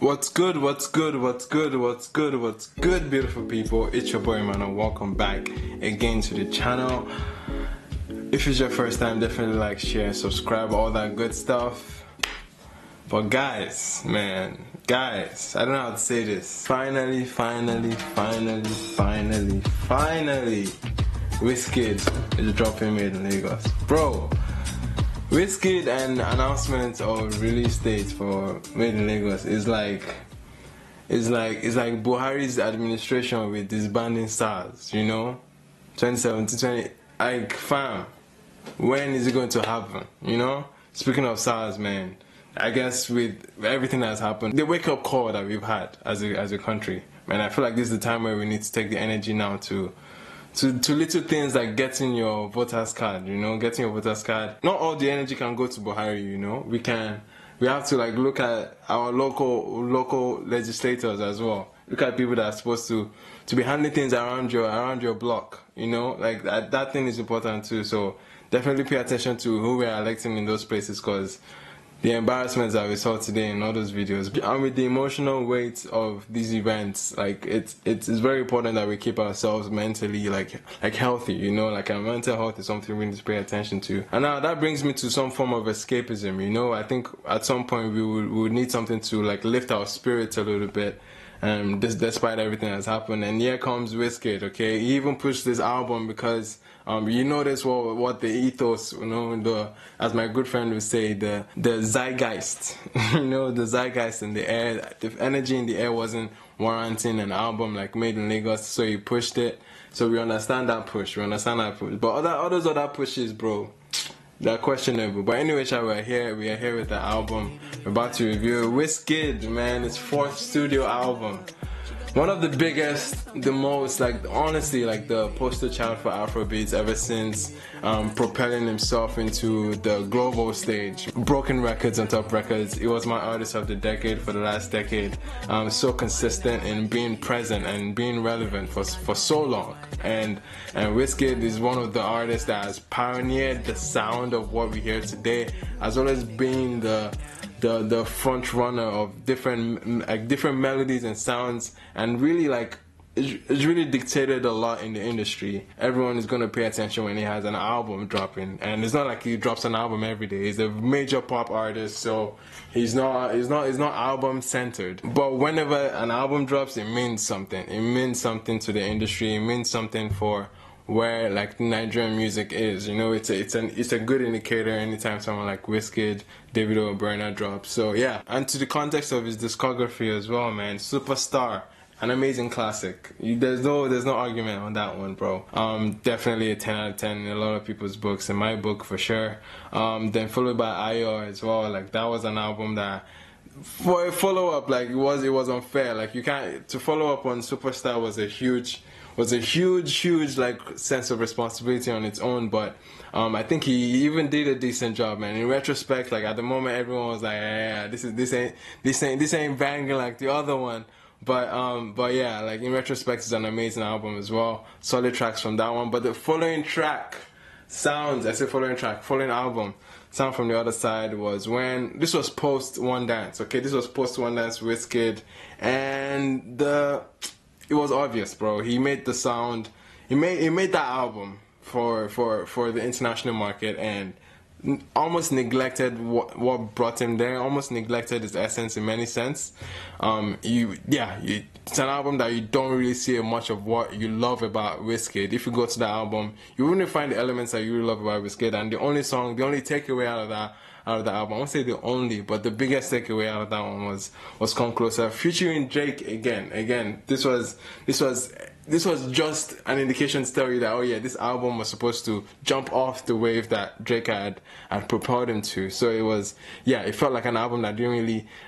What's good, beautiful people? It's your boy, man, and welcome back again to the channel. If it's your first time, definitely like, share, subscribe, all that good stuff. But guys, I don't know how to say this. Finally, Wizkid is dropping Made in Lagos. Bro, Wizkid and announcement of release date for Made in Lagos is like Buhari's administration with disbanding stars, you know? 2017, like, fam, when is it going to happen, you know? Speaking of stars, man, I guess with everything that's happened, the wake-up call that we've had as a country, man, I feel like this is the time where we need to take the energy now to little things like getting your voter's card, you know, getting your voter's card. Not all the energy can go to Buhari, you know. We have to like look at our local legislators as well. Look at people that are supposed to be handling things around your block, you know. Like that thing is important too. So definitely pay attention to who we are electing in those places, because the embarrassments that we saw today in all those videos, and with the emotional weight of these events, like it's very important that we keep ourselves mentally like healthy, you know. Like our mental health is something we need to pay attention to. And now that brings me to some form of escapism, you know. I think at some point we would need something to like lift our spirits a little bit, despite everything that's happened. And here comes Wizkid, okay? He even pushed this album because you notice what the ethos, you know, as my good friend would say, the zeitgeist, you know, the zeitgeist in the air, the energy in the air wasn't warranting an album like Made in Lagos, so he pushed it. So we understand that push, But other pushes, bro, they're questionable. But anyway, we are here with the album. We're about to review Wizkid, man, his 4th studio album. One of the biggest, the most, like, honestly, like the poster child for Afrobeats ever since propelling himself into the global stage. Broken records on top records. He was my artist of the decade for the last decade. So consistent in being present and being relevant for so long. And Wizkid is one of the artists that has pioneered the sound of what we hear today, as well as being the front runner of different melodies and sounds, and really like it's really dictated a lot in the industry. Everyone is gonna pay attention when he has an album dropping, and it's not like he drops an album every day. He's a major pop artist, so he's not album centered. But whenever an album drops, it means something. It means something to the industry. It means something for where like Nigerian music is, you know. It's a good indicator anytime someone like Wizkid, Davido, or Burna drops. So yeah, and to the context of his discography as well, man, Superstar, an amazing classic. There's no argument on that one, bro. Definitely a 10 out of 10 in a lot of people's books, in my book for sure. Then followed by Iwar as well. Like that was an album that, for a follow-up, like it was unfair. Like you can't, to follow up on Superstar was a huge like sense of responsibility on its own. But I think he even did a decent job, man. In retrospect, like at the moment, everyone was like, yeah, this ain't banging like the other one. But yeah, like in retrospect, it's an amazing album as well. Solid tracks from that one. But the following album sound from the other side was when this was post One Dance. Okay, this was post One Dance Wizkid, and it was obvious, bro. He made the sound. He made that album for the international market, and almost neglected what brought him there. Almost neglected his essence in many sense. It's an album that you don't really see much of what you love about Wizkid. If you go to the album, you wouldn't find the elements that you really love about Wizkid. And the only takeaway out of the album, I won't say the only, but the biggest takeaway out of that one was Come Closer, featuring Drake again. This was just an indication to tell you that, oh yeah, this album was supposed to jump off the wave that Drake had propelled him to. So it felt like an album that didn't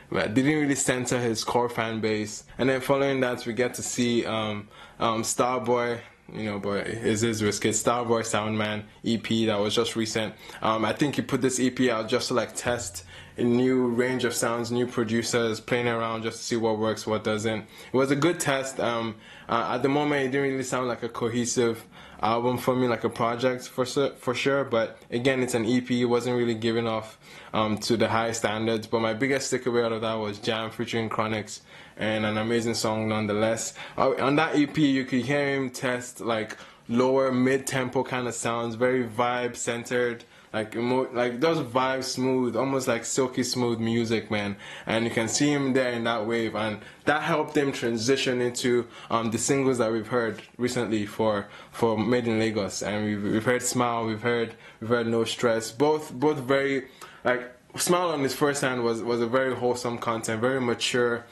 really center his core fan base. And then following that, we get to see Starboy, you know, but is his Wizkid Starboy Soundman EP that was just recent. I think he put this EP out just to like test a new range of sounds, new producers, playing around just to see what works, what doesn't. It was a good test. At the moment, it didn't really sound like a cohesive album for me, like a project for sure. But again, it's an EP. It wasn't really giving off to the high standards. But my biggest takeaway out of that was Jam featuring Chronix, and an amazing song nonetheless. On that EP, you could hear him test like lower mid-tempo kind of sounds, very vibe centered, like those vibe smooth, almost like silky smooth music, man. And you can see him there in that wave, and that helped him transition into the singles that we've heard recently for Made in Lagos. And we've heard Smile, we've heard No Stress, both very like. Smile on his first hand was a very wholesome content, very mature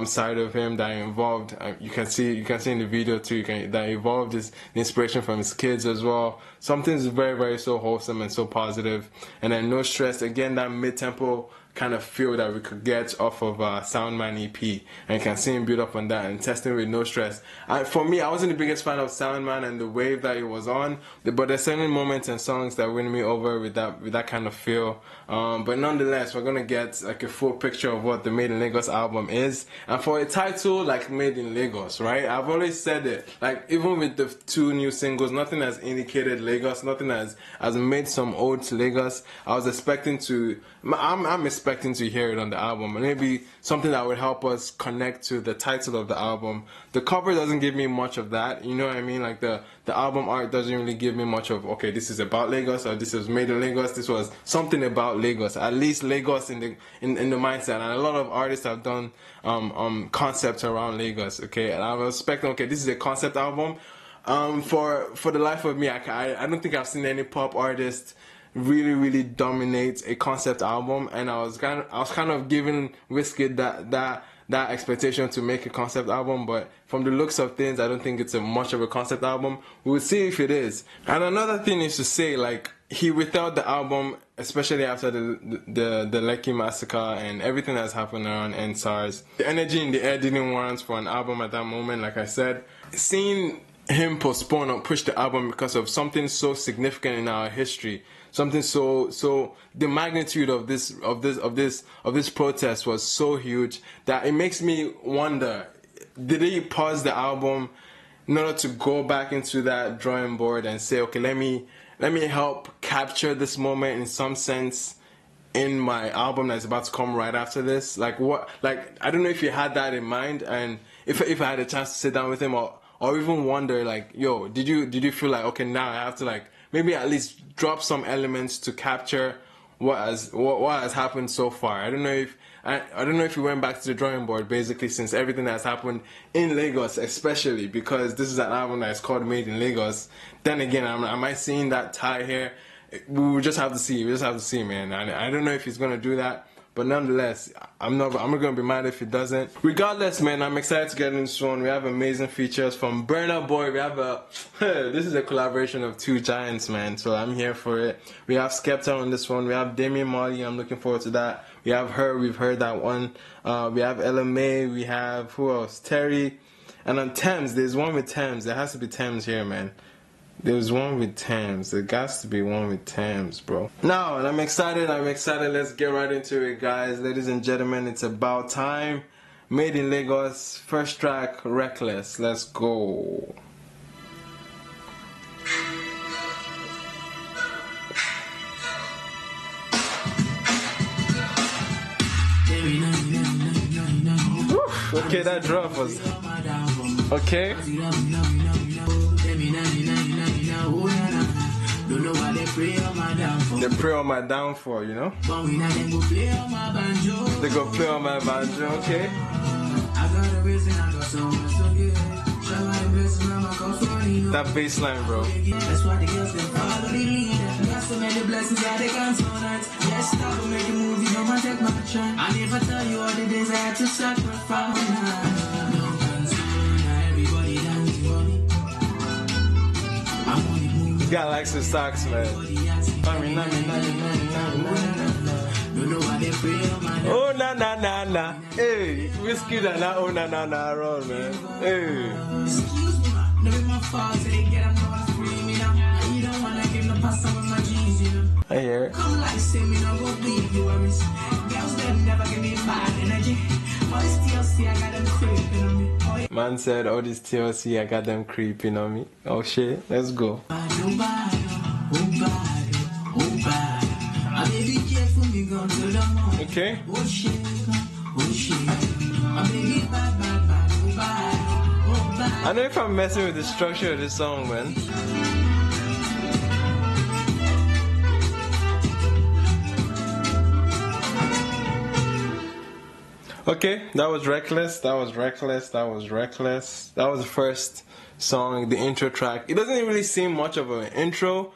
side of him that involved. You can see in the video too. That involved his inspiration from his kids as well. Something's very so wholesome and so positive. And then No Stress, again, that mid-tempo kind of feel that we could get off of Soundman EP, and you can see him build up on that and testing with No Stress. For me, I wasn't the biggest fan of Soundman and the wave that it was on, but there's certain moments and songs that win me over with that kind of feel. But nonetheless, we're gonna get like a full picture of what the Made in Lagos album is. And for a title like Made in Lagos, right? I've always said it. Like even with the 2 new singles, nothing has indicated Lagos. Nothing has made some ode to Lagos. I was expecting to. I'm expecting to hear it on the album, and maybe something that would help us connect to the title of the album. The cover doesn't give me much of that, you know what I mean? Like the album art doesn't really give me much of, okay, this is about Lagos, or this is made in Lagos. This was something about Lagos, at least Lagos in the mindset. And a lot of artists have done concepts around Lagos, okay? And I was expecting, okay, this is a concept album. For the life of me, I don't think I've seen any pop artist really dominate a concept album, and I was kind of giving Wizkid that expectation to make a concept album, but from the looks of things, I don't think it's much of a concept album. We'll see if it is. And another thing is to say, like, he without the album, especially after the Lekki massacre and everything that's happened around NSARS, the energy in the air didn't warrant for an album at that moment. Like I said, seeing him postpone or push the album because of something so significant in our history, something so the magnitude of this protest was so huge that it makes me wonder, did he pause the album in order to go back into that drawing board and say, okay, let me help capture this moment in some sense in my album that's about to come right after this? Like what? Like I don't know if he had that in mind, and if I had a chance to sit down with him, or even wonder, like, yo, did you feel like, okay, now I have to like maybe at least drop some elements to capture what has happened so far. I don't know if we went back to the drawing board, basically, since everything that's happened in Lagos, especially because this is an album that is called Made in Lagos. Then again, am I seeing that tie here? We just have to see. We just have to see, man. I don't know if he's gonna do that, but nonetheless, I'm not gonna be mad if he doesn't. Regardless, man, I'm excited to get into this one. We have amazing features from Burna Boy. We have this is a collaboration of 2 giants, man. So I'm here for it. We have Skepta on this one. We have Damian, Marley. I'm looking forward to that. We have her. We've heard that one. We have LMA. We have who else? Terri. And on Tems, there's one with Tems. There has to be Tems here, man. There's one with Tems. There has to be one with Tems, bro. Now, and I'm excited. Let's get right into it, guys. Ladies and gentlemen, it's about time. Made in Lagos, first track, Reckless. Let's go. Okay, that drop was okay. They pray on my downfall, you know? They go play on my banjo, okay? That bass line, bro. That's why the girls can follow the leader. Got so many blessings that they can't tonight. Yes, stop and make a movie, no man take my chance. I never tell you all the days I had to sacrifice. No concern, everybody dancing for me. I'm on the move. This guy likes his socks, man. Oh na na na na. Hey, Wizkid and that oh na na na around, man. Hey. Excuse me, man. No, it's my fault. So they get up and free me now. You don't wanna give no pass on my jeans, you know. I hear it. Come like say me no go big you worries. Girls them never give me bad energy. But still see I got them creeping on me. Oh, yeah. Man said all these TLC, I got them creeping on me. Oh shit, let's go. Okay. I don't know if I'm messing with the structure of this song, man. Okay, that was Reckless, that was Reckless, that was Reckless. That was the first song, the intro track. It doesn't really seem much of an intro,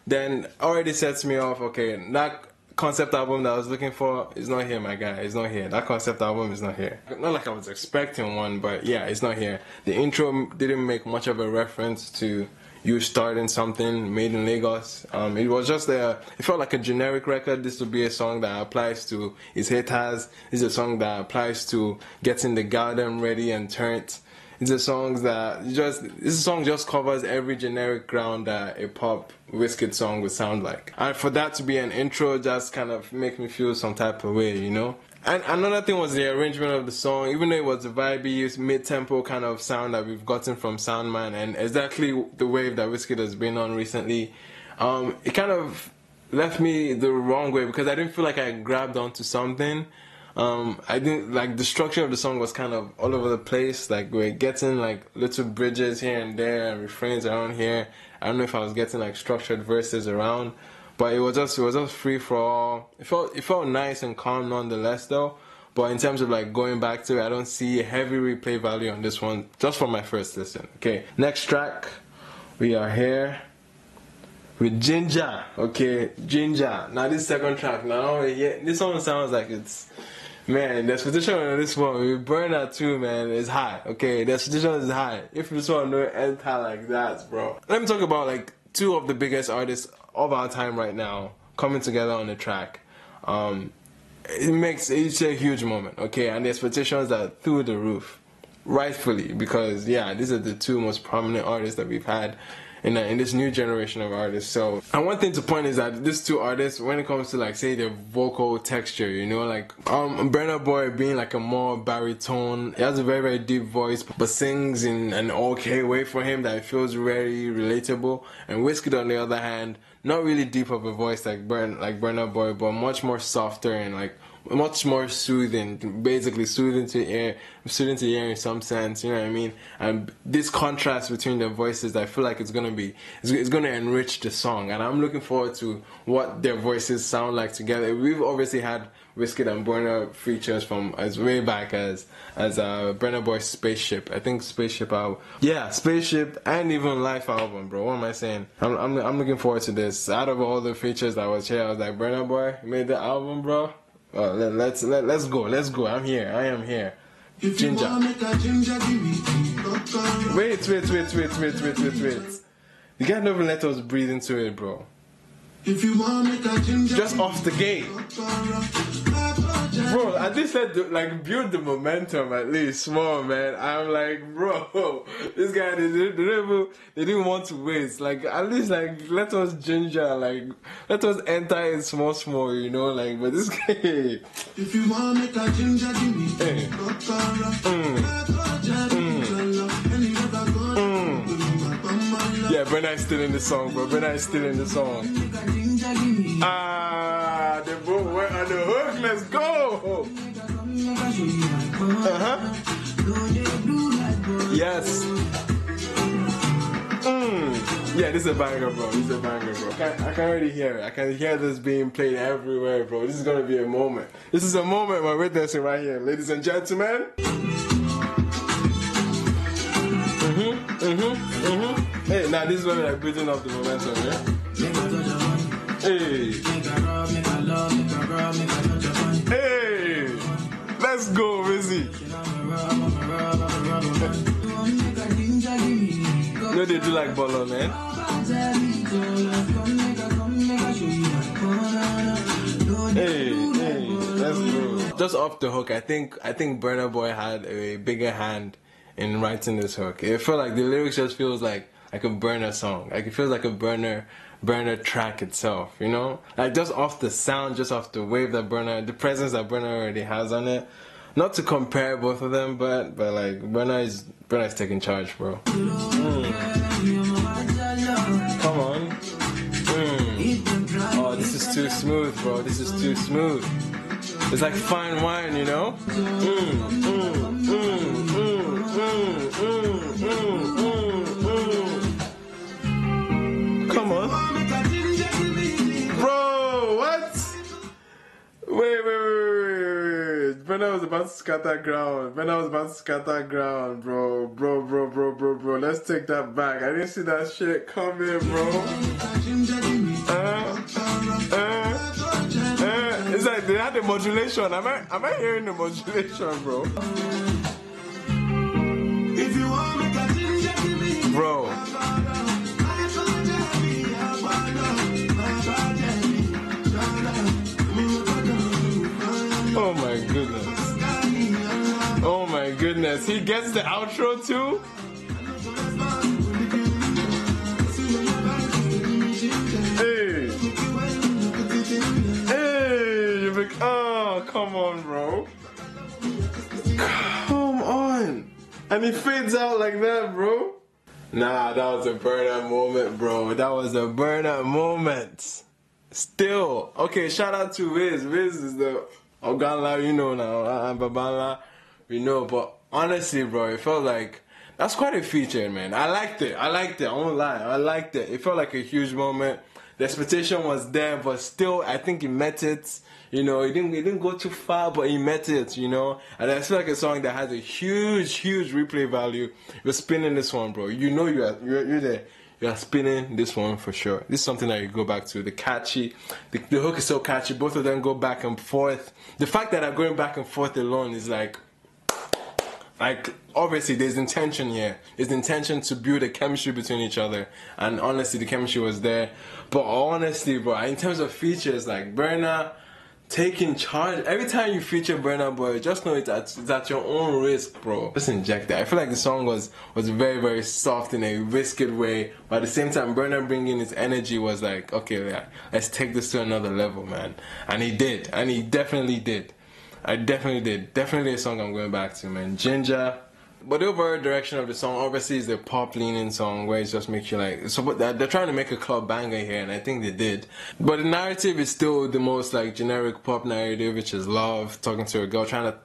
then already sets me off. Okay, that concept album that I was looking for is not here, my guy. It's not here. That concept album is not here. Not like I was expecting one, but yeah, it's not here. The intro didn't make much of a reference to you starting something made in Lagos. It was just it felt like a generic record. This would be a song that applies to his haters. This is a song that applies to getting the garden ready and turned. It's a song that this song just covers every generic ground that a pop Wizkid song would sound like. And for that to be an intro just kind of make me feel some type of way, you know? And another thing was the arrangement of the song. Even though it was a vibey, mid-tempo kind of sound that we've gotten from Soundman and exactly the wave that Wizkid has been on recently, it kind of left me the wrong way because I didn't feel like I grabbed onto something. I didn't like the structure of the song was kind of all over the place. Like we're getting like little bridges here and there and refrains around here. I don't know if I was getting like structured verses around, but it was just free for all. It felt nice and calm nonetheless though. But in terms of like going back to it, I don't see heavy replay value on this one just for my first listen. Okay, next track, we are here with Ginger. Okay, Ginger. Now this second track. Now this one sounds like it's. Man, the expectation on this one, we Burna too, man, is high. Okay, the expectation is high. If this one don't enter like that, bro. Let me talk about like two of the biggest artists of our time right now coming together on the track. It's a huge moment, okay, and the expectations are through the roof, rightfully, because yeah, these are the two most prominent artists that we've had in this new generation of artists. So, and one thing to point is that these two artists, when it comes to like say their vocal texture, you know, like Burna Boy being like a more baritone, he has a very, very deep voice, but sings in an okay way for him that it feels very relatable. And Wizkid on the other hand, not really deep of a voice like Burna Boy, but much more softer and like much more soothing, basically soothing to the ear in some sense, you know what I mean? And this contrast between their voices, I feel like it's gonna enrich the song, and I'm looking forward to what their voices sound like together. We've obviously had Wizkid and Burna features from as way back as Burna Boy's Spaceship. I think Spaceship album. Yeah, Spaceship and even Life album, bro. What am I saying? I'm looking forward to this. Out of all the features that was here, I was like, Burna Boy made the album, bro. Let's go. I'm here. I am here. Ginger. Wait. You can't even let us breathe into it, bro. If you want make a ginger, just off the gate. Bro, at least like build the momentum at least small, man. I'm like, bro, this guy they didn't want to wait. Like at least like let us ginger, like let us enter it small, you know, like but this guy. If you want make a ginger, give me Yeah, Burna is still in the song, bro. Burna is still in the song. The boat went on the hook. Let's go. Yes. Yeah, this is a banger, bro. I can already hear it. I can hear this being played everywhere, bro. This is gonna be a moment. This is a moment we're witnessing right here, ladies and gentlemen. Hey, now this is when we're like building up the momentum, yeah? Hey, let's go, Wizzy. No, they do like Bolo, man. Hey, let's go. Just off the hook, I think Burna Boy had a bigger hand in writing this hook. It felt like the lyrics just feels like a Burna song. Like it feels like a Burna track itself, you know? Like just off the sound, just off the wave that the presence that Burna already has on it. Not to compare both of them, but like Burna is Burna's taking charge, bro. Come on. Oh, this is too smooth, bro. This is too smooth. It's like fine wine, you know? Come on. Bro, what? Wait. Burna was about to scatter ground. Bro. Let's take that back. I didn't see that shit coming, bro. It's like they had the modulation. Am I hearing the modulation, bro? Bro. Oh my goodness. Oh my goodness. He gets the outro too? Oh, come on, bro. Come on. And he fades out like that, bro. Nah, that was a Burna moment, bro. That was a Burna moment. Still. Okay, shout out to Wiz. Wiz is the Ogala, you know now. Babala, we know. But honestly, bro, it felt like that's quite a feature, man. I liked it. I won't lie. I liked it. It felt like a huge moment. The expectation was there, but still, I think he met it. You know, he didn't go too far, but he met it, you know. And I feel like a song that has a huge replay value. You're spinning this one, bro. You know you're there. You're spinning this one for sure. This is something that you go back to. The hook is so catchy. Both of them go back and forth. The fact that they're going back and forth alone is like obviously there's intention here. There's intention to build a chemistry between each other. And honestly, the chemistry was there. But honestly, bro, in terms of features, like Burna taking charge. Every time you feature Burna Boy, just know it's at your own risk, bro. Just inject that. I feel like the song was very soft in a Wizkid way, but at the same time, Burna bringing his energy was like, okay, yeah, let's take this to another level, man. And he did, and he definitely did. Definitely a song I'm going back to, man. Ginger. But the overall direction of the song obviously is the pop leaning song where it just makes you like, so they're trying to make a club banger here, and I think they did. But the narrative is still the most like generic pop narrative, which is love, talking to a girl, trying to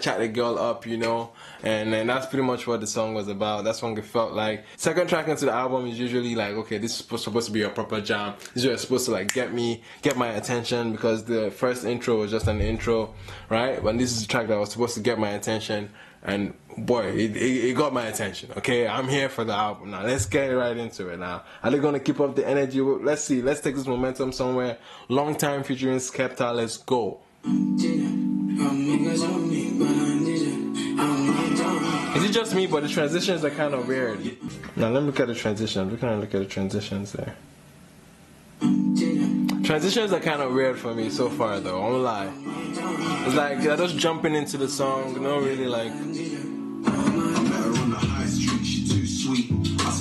chat the girl up, you know, and that's pretty much what the song was about. That's what it felt like. Second track into the album is usually like, okay, this is supposed to be a proper jam. This is supposed to like get my attention, because the first intro was just an intro, right? But this is a track that was supposed to get my attention. And boy, it got my attention. Okay, I'm here for the album now. Let's get right into it now. Are they gonna keep up the energy? Let's see. Let's take this momentum somewhere. Long time featuring Skepta. Let's go. Is it just me? But the transitions are kind of weird. Now let me look at the transitions. We can look at the transitions there. Transitions are kind of weird for me so far, though. I won't lie. It's like they're just jumping into the song, not really like.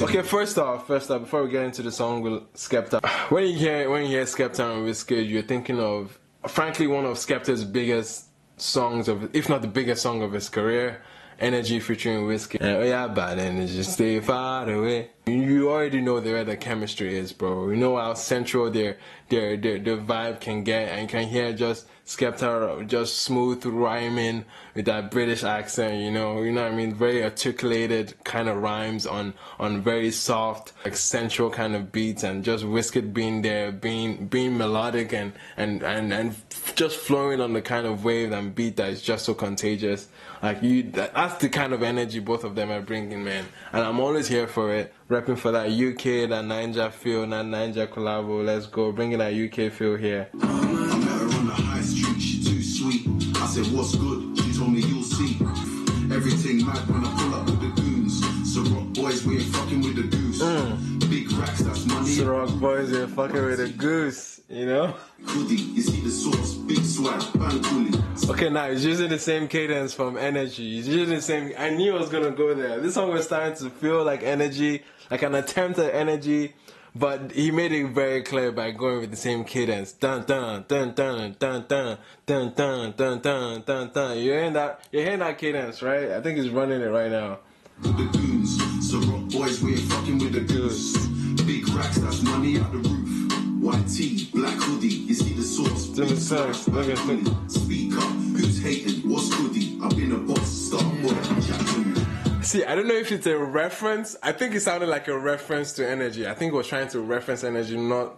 Okay, first off, before we get into the song with Skepta, when you hear Skepta and Wizkid, you're thinking of, frankly, one of Skepta's biggest songs if not the biggest song of his career. Energy featuring Wizkid. Oh yeah, bad energy, stay far away. You already know where the chemistry is, bro. You know how central their vibe can get, and you can hear just Skepta just smooth rhyming with that British accent, you know what I mean? Very articulated kind of rhymes on very soft, like sensual kind of beats, and just Wizkid being there, being melodic and just flowing on the kind of wave and beat that is just so contagious. Like that's the kind of energy both of them are bringing, man. And I'm always here for it. Repping for that UK, that Ninja feel, that Ninja collabo. Let's go, bringing that UK feel here. I met her on the high street, she too sweet. I said, what's good? She told me, you'll see. Everything mad when I pull up with the goons. So rock boys, we ain't fucking with the goose. Big racks, that's money. So rock boys, we ain't fucking with the goose, you know? You see the sauce, big swag, bang coolie. Okay, now he's using the same cadence from Energy. He's using the same. I knew I was gonna go there. This song was starting to feel like Energy, like an attempt at Energy, but he made it very clear by going with the same cadence. Dun dun dun dun dun dun dun dun dun dun dun dun. You're hearing that cadence, right? I think he's running it right now. with the goons. So rock boys, we ain't fucking with the goose. Big racks, that's money out the roof. White tee, black hoodie, you see the source. Speak up, who's hating? What's goodie? I've been a boss, star boy, chat to me. See, I don't know if it's a reference. I think it sounded like a reference to Energy. I think it was trying to reference Energy, not...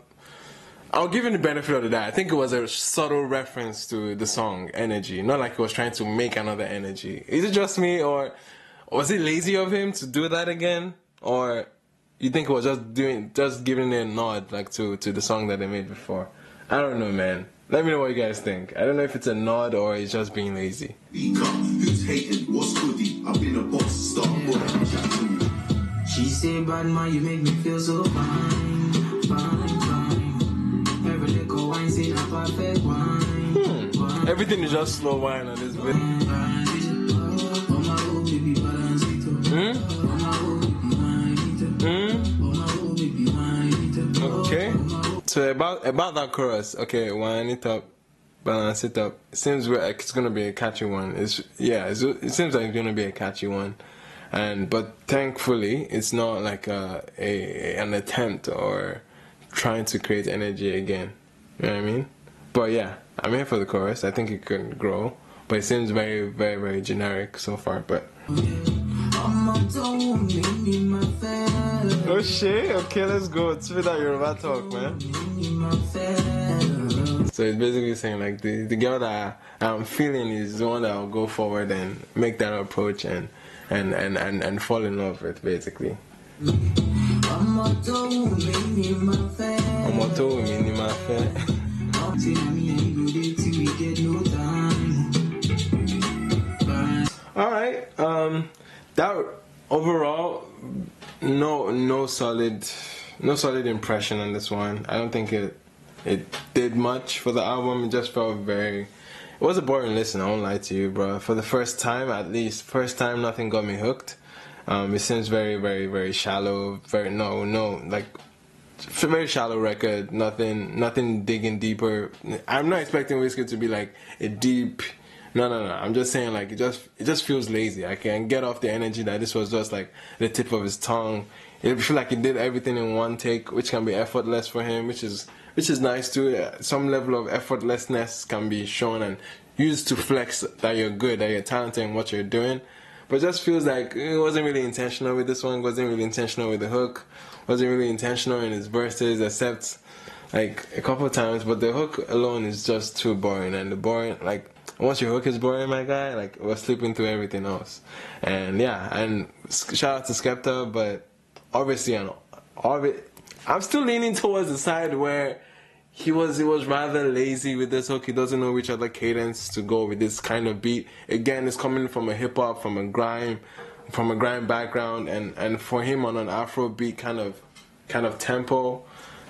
I'll give him the benefit of the doubt. I think it was a subtle reference to the song Energy, not like he was trying to make another Energy. Is it just me, or was it lazy of him to do that again? Or you think it was just giving a nod like to the song that they made before? I don't know, man. Let me know what you guys think. I don't know if it's a nod or it's just being lazy. Who's hating? What's goodie? I've been a boss, star boy, chat to me. She said, bad man, you make me feel so fine, fine, fine. Every little wine, say a perfect wine. Everything is just slow wine on this bit. Okay. So about that chorus, okay, wind it up, balance it up. It seems like it's gonna be a catchy one. It seems like it's gonna be a catchy one, but thankfully it's not like an attempt or trying to create energy again. You know what I mean? But yeah, I'm here for the chorus. I think it could grow, but it seems very, very, very generic so far. But oh shit! Okay, let's go. Spit out your Yoruba talk, man. So it's basically saying like the girl that I'm feeling is the one that will go forward and make that approach and fall in love with, basically. Alright, that overall, no solid impression on this one. I don't think it did much for the album. It just felt it was a boring listen, I won't lie to you, bro. For the first time, nothing got me hooked. It seems very, very, very shallow, very shallow record, nothing digging deeper. I'm not expecting Wizkid to be like a deep... No. I'm just saying, like, it just feels lazy. I can get off the energy that this was just like the tip of his tongue. It feel like he did everything in one take, which can be effortless for him, which is nice too. Some level of effortlessness can be shown and used to flex that you're good, that you're talented in what you're doing. But it just feels like it wasn't really intentional with this one. Wasn't really intentional with the hook. Wasn't really intentional in his verses, except like a couple of times. But the hook alone is just too boring, and once your hook is boring, my guy, like, we're sleeping through everything else. And yeah, and shout out to Skepta, but obviously, I'm still leaning towards the side where he was rather lazy with this hook. He doesn't know which other cadence to go with this kind of beat. Again, it's coming from a hip hop, from a grime background, and for him on an Afro beat kind of tempo,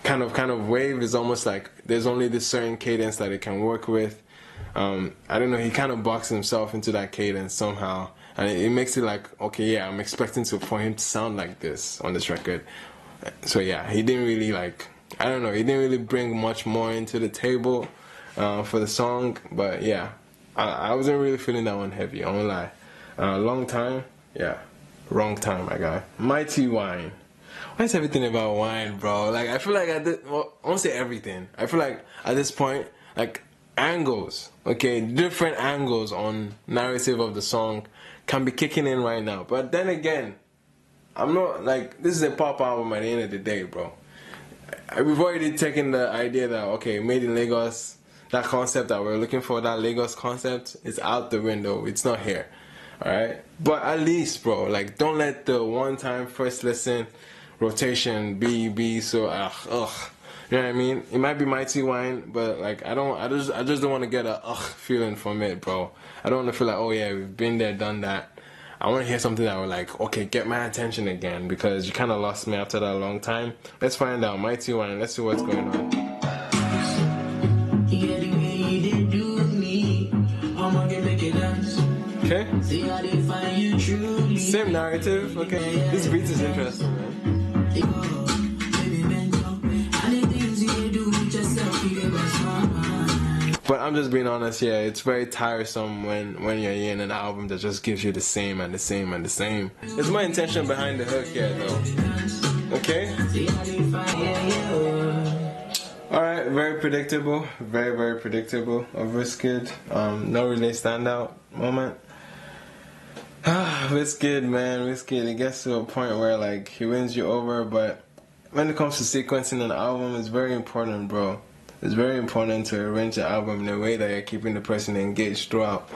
kind of wave, is almost like there's only this certain cadence that it can work with. I don't know, he kind of boxed himself into that cadence somehow, and it makes it like, okay, yeah, I'm expecting for him to sound like this on this record. So yeah, he didn't really he didn't really bring much more into the table for the song. But yeah, I wasn't really feeling that one heavy, I won't lie. Long time, yeah, wrong time, my guy. Mighty Wine. Why is everything about wine, bro? Like, I feel like I won't say everything. I feel like at this point, like, angles, okay, different angles on narrative of the song can be kicking in right now. But then again, I'm not like, this is a pop album at the end of the day, bro. We've already taken the idea that, okay, made in Lagos, that concept that we're looking for, that Lagos concept, is out the window. It's not here, alright? But at least, bro, like, don't let the one-time first listen rotation be so you know what I mean? It might be Mighty Wine, but like, I just don't want to get a feeling from it, bro. I don't want to feel like, oh yeah, we've been there, done that. I want to hear something that will like, okay, get my attention again, because you kind of lost me after that long time. Let's find out. Mighty Wine, let's see what's going on. Okay. Same narrative. Okay. This beat is interesting, man. But I'm just being honest, yeah, it's very tiresome when you're hearing an album that just gives you the same and the same and the same. There's my intention behind the hook here though. Okay? Alright, very predictable. Very, very predictable of Wizkid. No really standout moment. Wizkid, man, Wizkid, it gets to a point where like he wins you over, but when it comes to sequencing an album, it's very important, bro. It's very important to arrange the album in a way that you're keeping the person engaged throughout.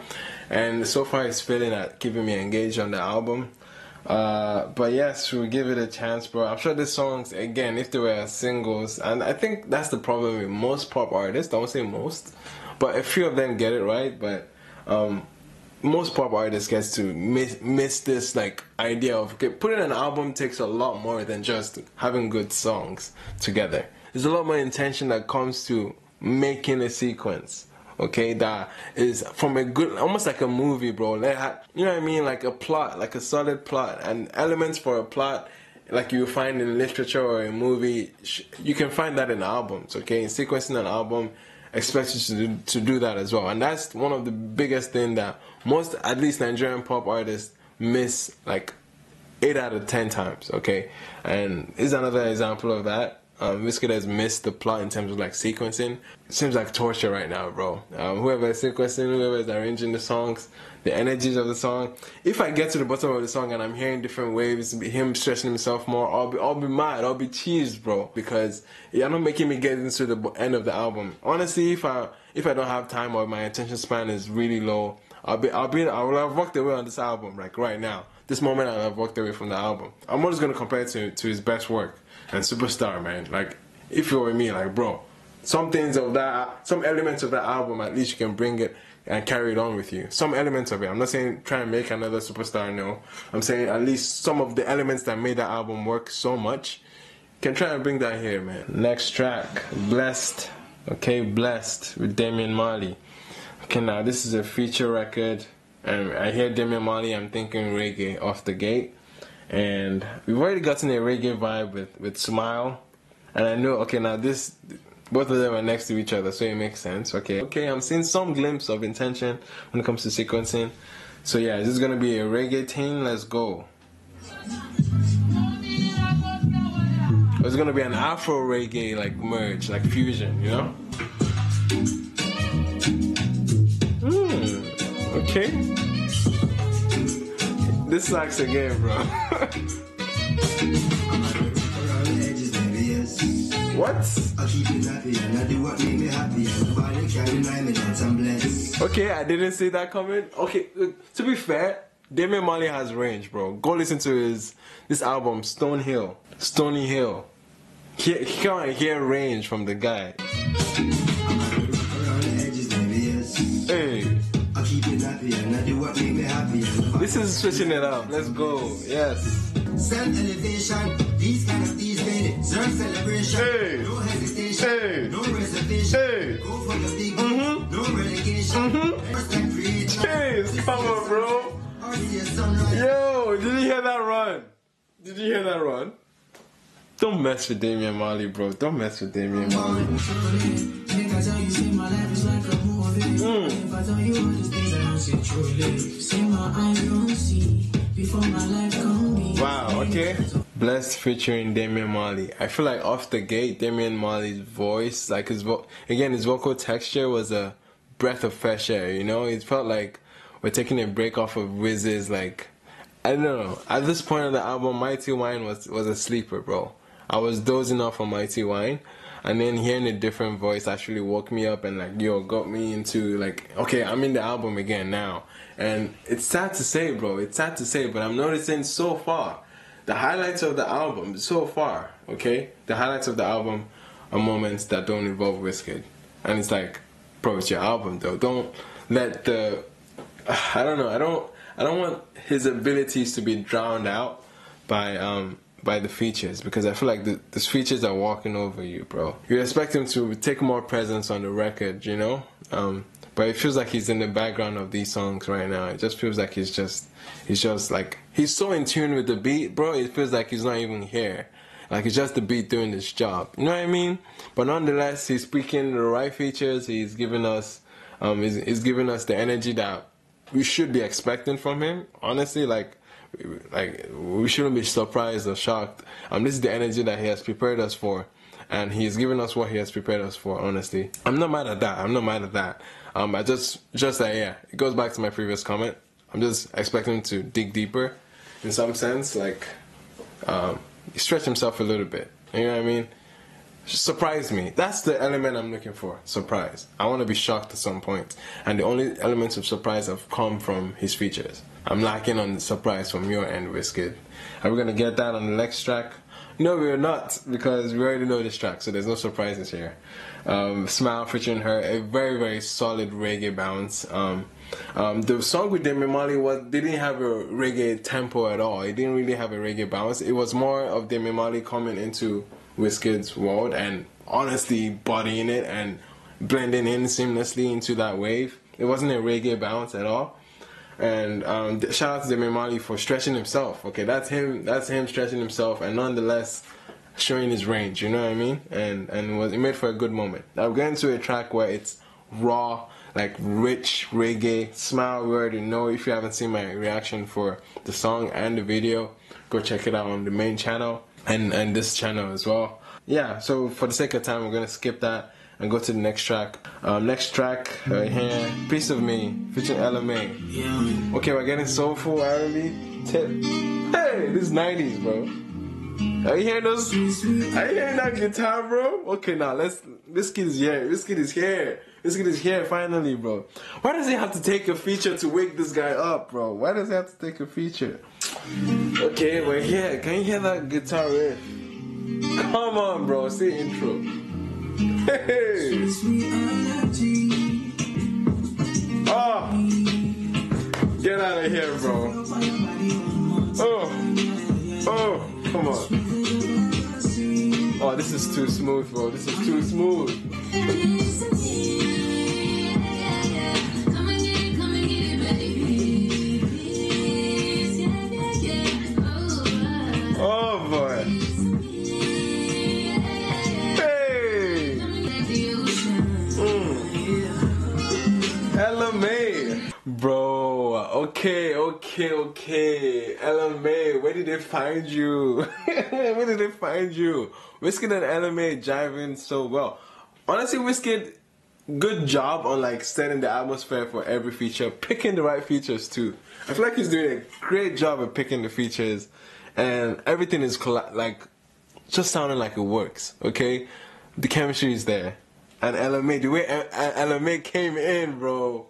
And so far it's failing at keeping me engaged on the album. But yes, we'll give it a chance, bro. I'm sure the songs, again, if they were singles, and I think that's the problem with most pop artists, I won't say most, but a few of them get it right, but most pop artists get to miss this like idea of, okay, putting an album takes a lot more than just having good songs together. There's a lot more intention that comes to making a sequence, okay, that is from a good, almost like a movie, bro. You know what I mean? Like a plot, like a solid plot, and elements for a plot, like you find in literature or a movie, you can find that in albums, okay? In sequencing an album, expect you to do that as well. And that's one of the biggest things that most, at least Nigerian pop artists, miss like 8 out of 10 times, okay? And is another example of that. Wizkid has missed the plot in terms of like sequencing. It seems like torture right now, bro. Whoever is sequencing, whoever is arranging the songs, the energies of the song. If I get to the bottom of the song and I'm hearing different waves, him stressing himself more, I'll be mad, I'll be cheesed, bro, because you're not making me get into the end of the album. Honestly, if I don't have time or my attention span is really low, I will have walked away on this album, like right now. This moment I'll have walked away from the album. I'm always gonna compare it to his best work. And Superstar, man, like, if you're with me, like, bro, some elements of that album, at least you can bring it and carry it on with you. Some elements of it. I'm not saying try and make another Superstar, no. I'm saying at least some of the elements that made that album work so much, you can try and bring that here, man. Next track, Blessed. Okay, Blessed with Damian Marley. Okay, now this is a feature record, and I hear Damian Marley, I'm thinking reggae off the gate. And we've already gotten a reggae vibe with Smile, and I know, okay, now this, both of them are next to each other, so it makes sense. Okay, I'm seeing some glimpse of intention when it comes to sequencing. So yeah, this is gonna be a reggae thing. Let's go. It's gonna be an Afro reggae like merge, like fusion, you know? Okay. This sucks again, bro. What? Okay, I didn't see that coming. Okay, to be fair, Damian Marley has range, bro. Go listen to this album, Stony Hill. He can't hear range from the guy. Hey. This is switching it up. Let's go. Yes. Self-elevation, these kind of these days, deserve celebration. Hey. No hesitation, hey. No reservation. Hey. Go for the big no relegation. First time creation. Jeez, come on, bro. Yo, did you hear that run? Don't mess with Damian Marley, bro. Don't mess with Damian Marley. Wow, okay. Blessed featuring Damian Marley. I feel like off the gate, Damian Marley's voice, like his vocal texture was a breath of fresh air, you know? It felt like we're taking a break off of Wiz's, like, I don't know. At this point of the album, Mighty Wine was a sleeper, bro. I was dozing off on Mighty Wine, and then hearing a different voice actually woke me up and like, yo, got me into like, okay, I'm in the album again now. And it's sad to say, bro, it's sad to say, but I'm noticing so far, the highlights of the album, so far, okay? The highlights of the album are moments that don't involve Wizkid. And it's like, bro, it's your album though. Don't let the, I don't know, I don't want his abilities to be drowned out by the features, because I feel like the features are walking over you, bro. You expect him to take more presence on the record, you know? But it feels like he's in the background of these songs right now. It just feels like he's just like, he's so in tune with the beat, bro, it feels like he's not even here. Like, it's just the beat doing this job. You know what I mean? But nonetheless, he's speaking the right features. He's giving us He's giving us the energy that we should be expecting from him. Honestly, like we shouldn't be surprised or shocked. This is the energy that he has prepared us for, and he's given us what he has prepared us for. Honestly, I'm not mad at that. I just that, yeah, it goes back to my previous comment. I'm just expecting him to dig deeper, in some sense, like stretch himself a little bit. You know what I mean? Surprise me. That's the element I'm looking for. Surprise. I want to be shocked at some point. And the only elements of surprise have come from his features. I'm lacking on the surprise from your end, Wizkid. Are we going to get that on the next track? No, we're not, because we already know this track, so there's no surprises here. Smile featuring her, a very, very solid reggae bounce. The song with Damian Marley didn't have a reggae tempo at all. It didn't really have a reggae bounce. It was more of Damian Marley coming into Wizkid's world and honestly bodying it and blending in seamlessly into that wave. It wasn't a reggae bounce at all. And shout out to Damian Marley for stretching himself. Okay, that's him stretching himself and nonetheless showing his range, you know what I mean? And it made for a good moment. Now we're getting to a track where it's raw, like rich reggae. Smile, we already know. If you haven't seen my reaction for the song and the video, go check it out on the main channel and this channel as well. Yeah, so for the sake of time, we're gonna skip that and go to the next track. Next track right here, Piece of Me featuring LMA. Okay, we're getting soulful R&B tip. Hey, this is 90s, bro. Are you hearing those? Are you hearing that guitar, bro? Okay, now this kid is here. This kid is here finally, bro. Why does he have to take a feature to wake this guy up, bro? Why does he have to take a feature? Okay, we're here. Can you hear that guitar riff? Come on, bro. Say intro. Hey. Oh. Get out of here, bro. Oh, come on. Oh, this is too smooth, bro. This is too smooth. Oh boy. Hey. LMA. Bro, okay. LMA, where did they find you? Where did they find you? Wizkid and LMA jiving so well. Honestly, Wizkid, good job on like setting the atmosphere for every feature, picking the right features too. I feel like he's doing a great job of picking the features, and everything is like just sounding like it works. Okay, the chemistry is there, and LMA, the way LMA came in, bro.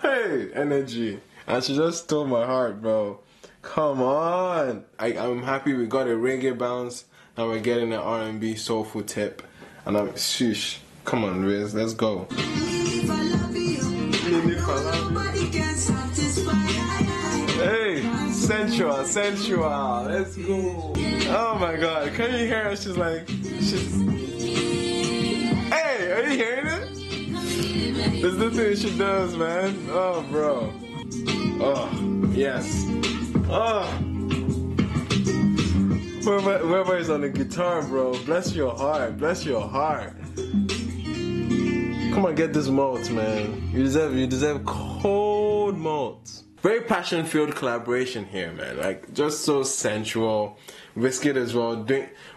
Hey, energy, and she just stole my heart, bro. Come on, I'm happy we got a reggae bounce. Now we're getting an R&B soulful tip, and I'm shush. Come on, Riz, let's go. Hey, sensual, let's go. Oh my God, can you hear her? She's like, hey, are you hearing it? There's the thing she does, man. Oh, bro. Oh, yes. Oh. Whoever is on the guitar, bro, bless your heart. Come on, get this malt, man. You deserve cold malts. Very passion-filled collaboration here, man. Like, just so sensual. Wizkid as well.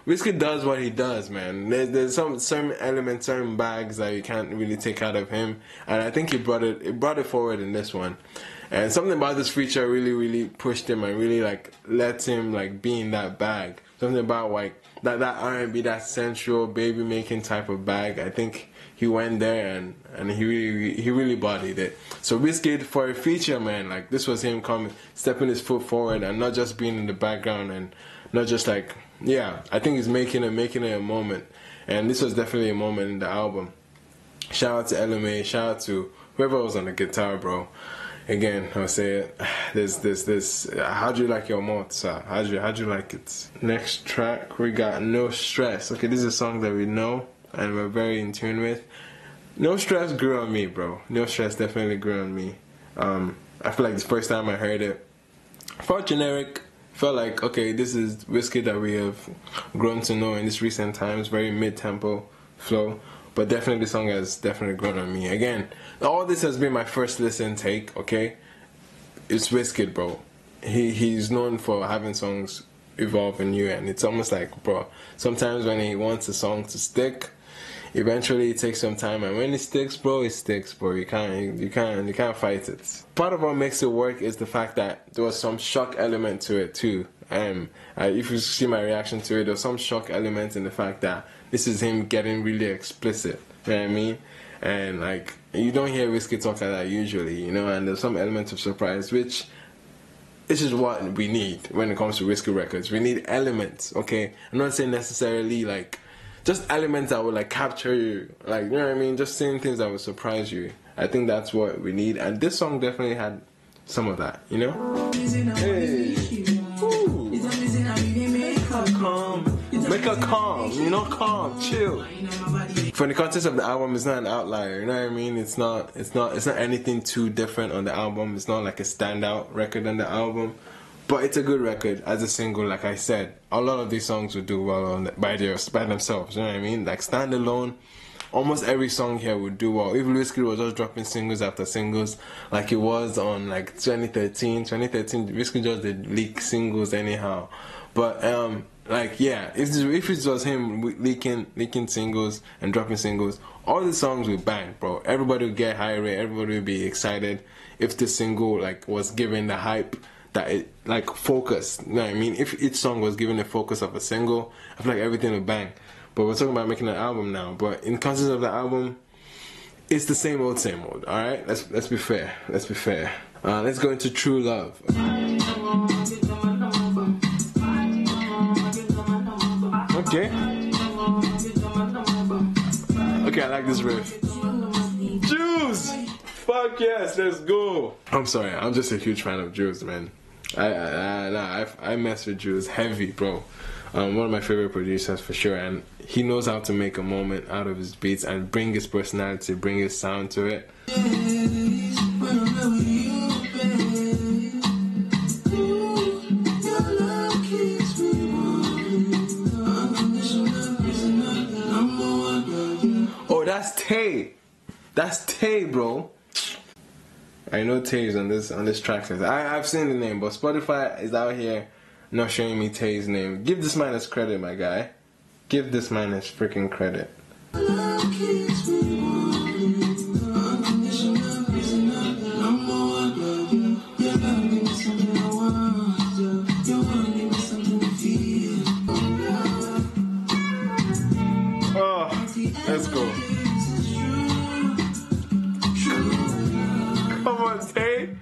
Wizkid does what he does, man. There's certain elements, certain bags that you can't really take out of him, and I think he brought it forward in this one. And something about this feature really pushed him and really like let him like be in that bag. Something about like that R&B, that sensual baby making type of bag. I think he went there and he really bodied it. So Wizkid, for a feature, man, like this was him stepping his foot forward and not just being in the background and not just like, yeah, I think he's making it a moment. And this was definitely a moment in the album. Shout out to LMA, shout out to whoever was on the guitar, bro. Again, I'll say it. This. How'd you like your malt, sir? How'd you like it? Next track, we got No Stress. Okay, this is a song that we know and we're very in tune with. No Stress grew on me, bro. No Stress definitely grew on me. I feel like the first time I heard it, felt generic. Felt like, okay, this is Wizkid that we have grown to know in these recent times. Very mid-tempo flow. but definitely the song has definitely grown on me. Again, all this has been my first listen take, okay? It's Wizkid, bro. He's known for having songs evolve in you, and it's almost like, bro, sometimes when he wants a song to stick, eventually it takes some time, and when it sticks, bro, it sticks, bro. You can't fight it. Part of what makes it work is the fact that there was some shock element to it too. If you see my reaction to it, there's some shock element in the fact that this is him getting really explicit. You know what I mean? And like, you don't hear Wizkid talk like that usually, you know. And there's some element of surprise, which this is what we need when it comes to Wizkid records. We need elements, okay? I'm not saying necessarily like just elements that will like capture you, like, you know what I mean, just saying things that will surprise you. I think that's what we need, and this song definitely had some of that, you know. Hey, ooh. Make her calm, you know, calm, chill. For the context of the album, it's not an outlier, you know what I mean. It's not anything too different on the album. It's not like a standout record on the album. But it's a good record as a single, like I said. A lot of these songs would do well by themselves, you know what I mean? Like standalone, almost every song here would do well. If Wizkid was just dropping singles after singles, like it was on like 2013, Wizkid just did leak singles anyhow. But like, yeah, if it was him leaking singles and dropping singles, all the songs would bang, bro. Everybody would get high rate, everybody would be excited if the single like was given the hype that it like focus, you know what I mean? If each song was given the focus of a single, I feel like everything would bang. But we're talking about making an album now. But in context of the album, it's the same old, alright? Let's be fair. Let's go into True Love. Okay, I like this riff. Juice! Fuck yes, let's go! I'm sorry, I'm just a huge fan of Juice, man. I mess with Juice heavy, bro. One of my favorite producers for sure, and he knows how to make a moment out of his beats and bring his personality, bring his sound to it. Oh, that's Tay. That's Tay, bro. I know Tay's on this track list. I've seen the name, but Spotify is out here not showing me Tay's name. Give this man his credit, my guy. Give this man his freaking credit. Oh, let's go. Come on, Tay.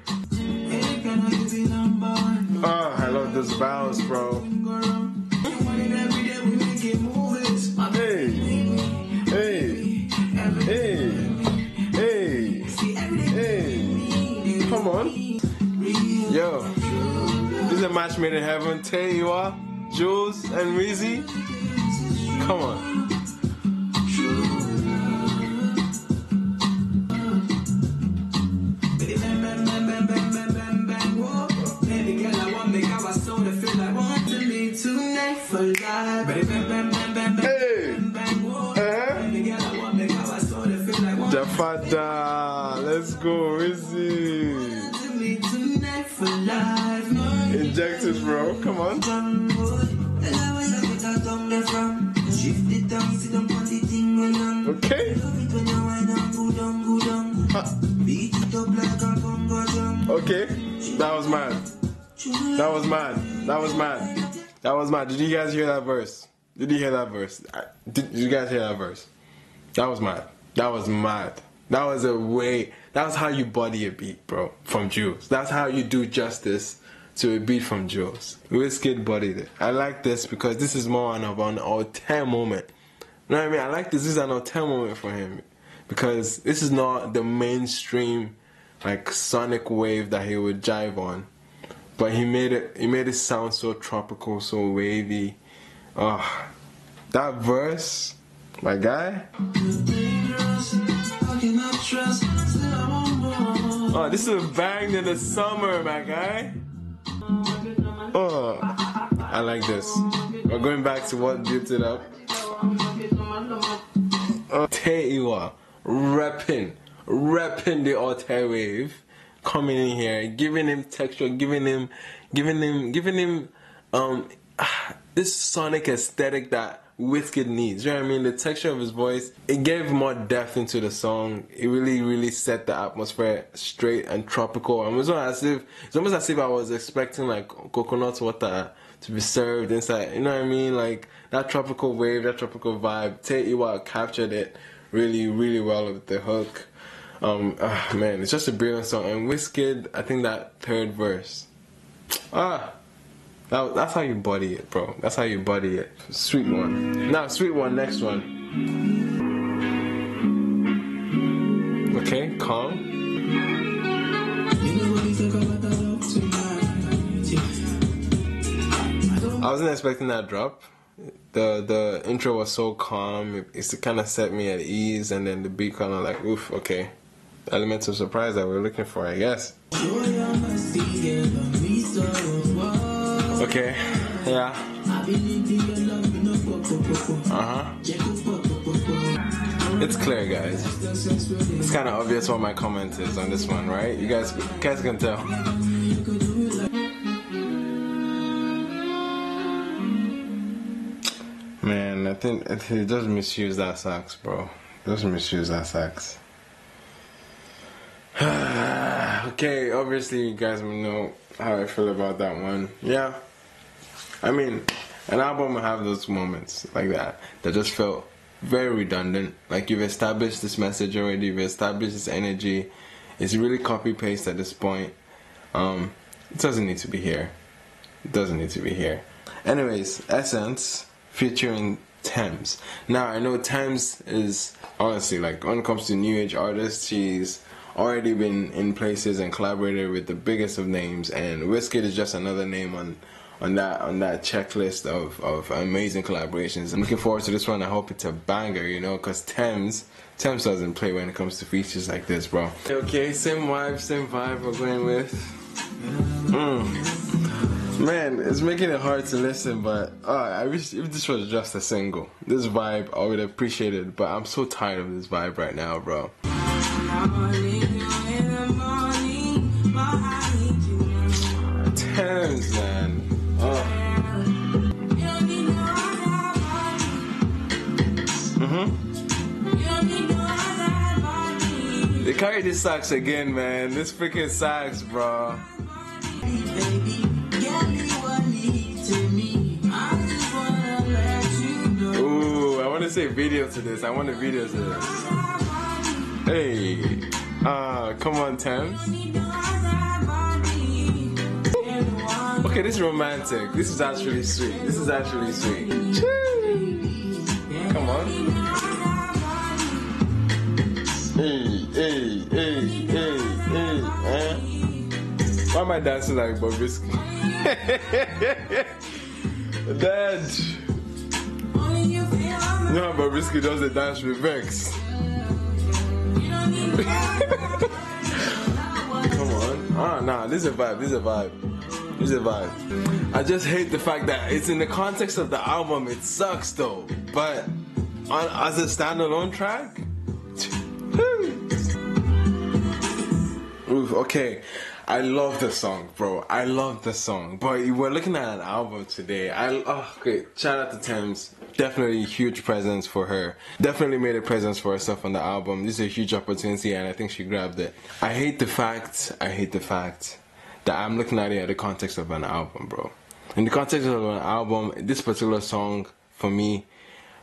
Oh, I love this bounce, bro. Hey. Come on. Yo. This is a match made in heaven. Tay, Iwar, Jules, and Weezy. Come on. Jafada, let's go, Rizzy. Inject it, bro, come on. Okay. Okay, that was mad. Did you guys hear that verse? Did you guys hear that verse? That was mad. That was how you body a beat, bro, from Jules. That's how you do justice to a beat from Jules. Wizkid bodied it. I like this because this is more of an auteur moment. You know what I mean? I like this. This is an auteur moment for him because this is not the mainstream like sonic wave that he would jive on, but he made it sound so tropical, so wavy. Oh, that verse, my guy. Oh, this is a bang in the summer, my guy. Oh, I like this. We're going back to what built it up. Iwar repping the alter wave, coming in here, giving him texture, giving him this sonic aesthetic that Wizkid needs. You know what I mean? The texture of his voice, it gave more depth into the song. It really set the atmosphere straight and tropical. And it's almost as if I was expecting like coconut water to be served inside. You know what I mean? Like that tropical wave, that tropical vibe. Iwar captured it really well with the hook. Man, it's just a brilliant song. And Wizkid, I think that third verse, that's how you body it, bro. That's how you body it. Sweet one. Now, sweet one, next one. Okay, calm. I wasn't expecting that drop. The intro was so calm. It kind of set me at ease, and then the beat kind of like, oof, okay. Elements of surprise that we're looking for, I guess. Okay, yeah. It's clear, guys. It's kind of obvious what my comment is on this one, right? You guys can tell. Man, I think he just misused that sax, bro. Just misused that sax. Okay, obviously you guys will know how I feel about that one. Yeah, I mean, an album will have those moments like that just felt very redundant. Like you've established this message already, you've established this energy. It's really copy paste at this point. It doesn't need to be here. It doesn't need to be here. Anyways, Essence featuring Tems. Now I know Tems is honestly, like, when it comes to new age artists, she's already been in places and collaborated with the biggest of names, and Wizkid is just another name on that checklist of amazing collaborations. I'm looking forward to this one. I hope it's a banger, you know, because Tems doesn't play when it comes to features like this, bro. Okay, same vibe we're going with. Man, it's making it hard to listen, but I wish if this was just a single. This vibe, I would appreciate it, but I'm so tired of this vibe right now, bro. Tems, man. They carry this sax again, man. This freaking sax, bro. Ooh, I want to say video to this. I want a video to this. Hey, come on, Tems. Okay, this is romantic. This is actually sweet. This is actually sweet. Come on. Hey. Why am I dancing like Bobrisky? Dad. You know how Bobrisky does the dance with Vex? Come on. Nah, this is a vibe. I just hate the fact that it's in the context of the album. It sucks though, but as a standalone track, oof, okay. I love the song, bro. I love the song. But we're looking at an album today. Okay. Shout out to Tems. Definitely a huge presence for her. Definitely made a presence for herself on the album. This is a huge opportunity, and I think she grabbed it. I hate the fact that I'm looking at it in the context of an album, bro. In the context of an album, this particular song, for me,